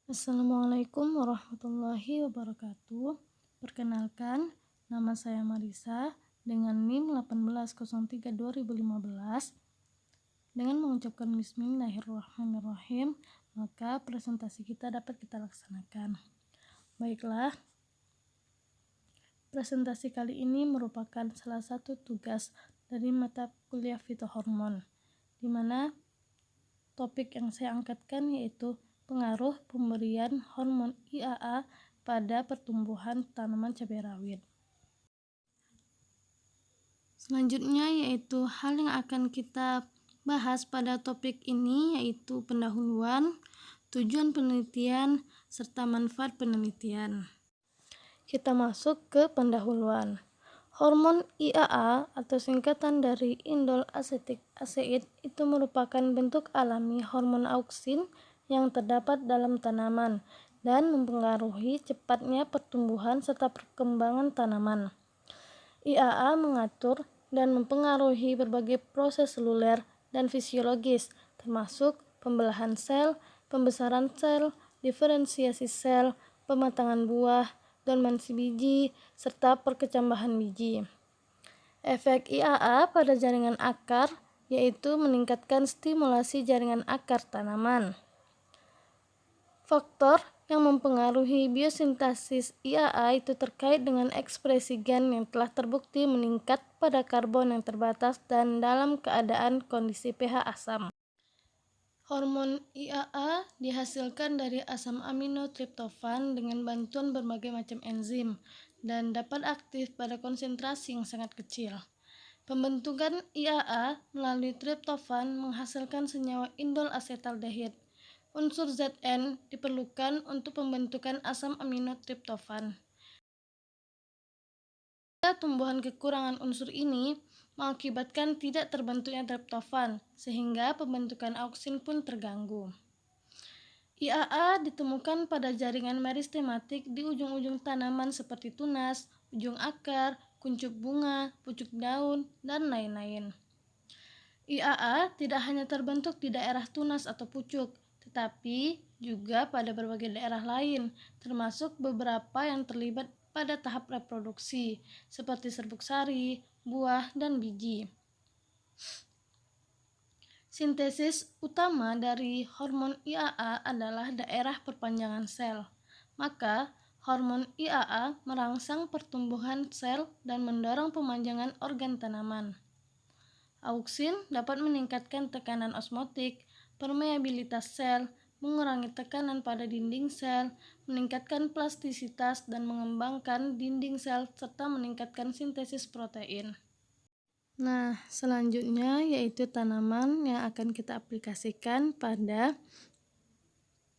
Assalamualaikum warahmatullahi wabarakatuh. Perkenalkan, nama saya Marisa dengan NIM 1803-2015. Dengan mengucapkan Bismillahirrahmanirrahim, maka presentasi kita dapat kita laksanakan. Baiklah, presentasi kali ini merupakan salah satu tugas dari mata kuliah fitohormon, di mana topik yang saya angkatkan yaitu pengaruh pemberian hormon IAA pada pertumbuhan tanaman cabai rawit. Selanjutnya yaitu hal yang akan kita bahas pada topik ini yaitu pendahuluan, tujuan penelitian, serta manfaat penelitian. Kita masuk ke pendahuluan. Hormon IAA atau singkatan dari indol asetik aseid itu merupakan bentuk alami hormon auksin yang terdapat dalam tanaman dan mempengaruhi cepatnya pertumbuhan serta perkembangan tanaman. IAA mengatur dan mempengaruhi berbagai proses seluler dan fisiologis, termasuk pembelahan sel, pembesaran sel, diferensiasi sel, pematangan buah, dormansi biji, serta perkecambahan biji. Efek IAA pada jaringan akar yaitu meningkatkan stimulasi jaringan akar tanaman. Faktor yang mempengaruhi biosintesis IAA itu terkait dengan ekspresi gen yang telah terbukti meningkat pada karbon yang terbatas dan dalam keadaan kondisi pH asam. Hormon IAA dihasilkan dari asam amino triptofan dengan bantuan berbagai macam enzim dan dapat aktif pada konsentrasi yang sangat kecil. Pembentukan IAA melalui triptofan menghasilkan senyawa indol asetaldehid. Unsur Zn diperlukan untuk pembentukan asam amino triptofan. Tumbuhan kekurangan unsur ini mengakibatkan tidak terbentuknya triptofan, sehingga pembentukan auksin pun terganggu. IAA ditemukan pada jaringan meristematik di ujung-ujung tanaman seperti tunas, ujung akar, kuncup bunga, pucuk daun, dan lain-lain. IAA tidak hanya terbentuk di daerah tunas atau pucuk, tetapi juga pada berbagai daerah lain, termasuk beberapa yang terlibat pada tahap reproduksi, seperti serbuk sari, buah, dan biji. Sintesis utama dari hormon IAA adalah daerah perpanjangan sel. Maka, hormon IAA merangsang pertumbuhan sel dan mendorong pemanjangan organ tanaman. Auksin dapat meningkatkan tekanan osmotik, permeabilitas sel, mengurangi tekanan pada dinding sel, meningkatkan plastisitas dan mengembangkan dinding sel, serta meningkatkan sintesis protein. Nah, selanjutnya yaitu tanaman yang akan kita aplikasikan pada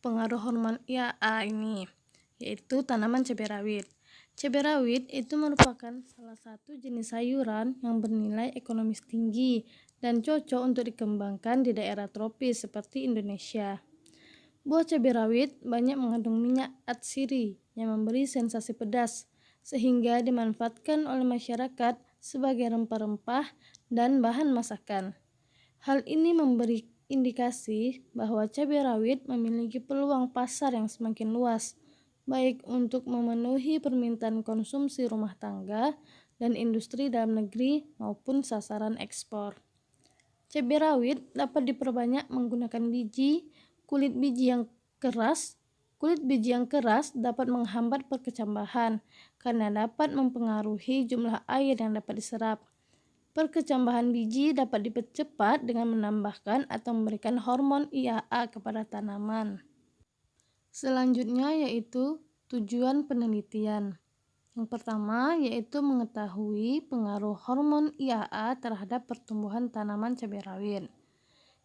pengaruh hormon IAA ini, yaitu tanaman cabai rawit. Cabai rawit itu merupakan salah satu jenis sayuran yang bernilai ekonomis tinggi dan cocok untuk dikembangkan di daerah tropis seperti Indonesia. Buah cabai rawit banyak mengandung minyak atsiri yang memberi sensasi pedas, sehingga dimanfaatkan oleh masyarakat sebagai rempah-rempah dan bahan masakan. Hal ini memberi indikasi bahwa cabai rawit memiliki peluang pasar yang semakin luas, baik untuk memenuhi permintaan konsumsi rumah tangga dan industri dalam negeri maupun sasaran ekspor. Cabai rawit dapat diperbanyak menggunakan biji. Kulit biji yang keras dapat menghambat perkecambahan karena dapat mempengaruhi jumlah air yang dapat diserap. Perkecambahan biji dapat dipercepat dengan menambahkan atau memberikan hormon IAA kepada tanaman. Selanjutnya yaitu tujuan penelitian. Yang pertama yaitu mengetahui pengaruh hormon IAA terhadap pertumbuhan tanaman cabai rawit.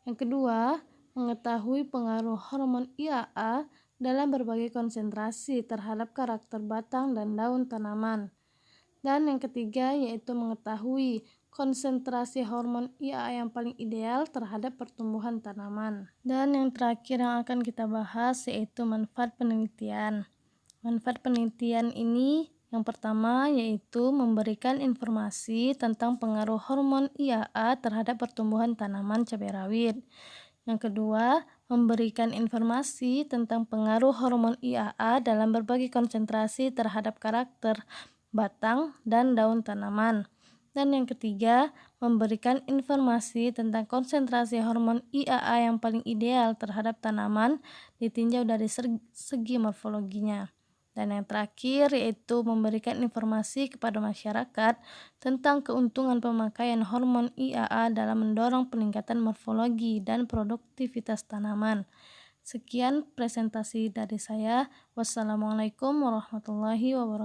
Yang kedua, mengetahui pengaruh hormon IAA dalam berbagai konsentrasi terhadap karakter batang dan daun tanaman. Dan yang ketiga yaitu mengetahui konsentrasi hormon IAA yang paling ideal terhadap pertumbuhan tanaman. Dan yang terakhir yang akan kita bahas yaitu manfaat penelitian. Manfaat penelitian ini yang pertama yaitu memberikan informasi tentang pengaruh hormon IAA terhadap pertumbuhan tanaman cabai rawit. Yang kedua, memberikan informasi tentang pengaruh hormon IAA dalam berbagai konsentrasi terhadap karakter batang dan daun tanaman. Dan yang ketiga, memberikan informasi tentang konsentrasi hormon IAA yang paling ideal terhadap tanaman ditinjau dari segi morfologinya. Dan yang terakhir yaitu memberikan informasi kepada masyarakat tentang keuntungan pemakaian hormon IAA dalam mendorong peningkatan morfologi dan produktivitas tanaman. Sekian presentasi dari saya. Wassalamualaikum warahmatullahi wabarakatuh.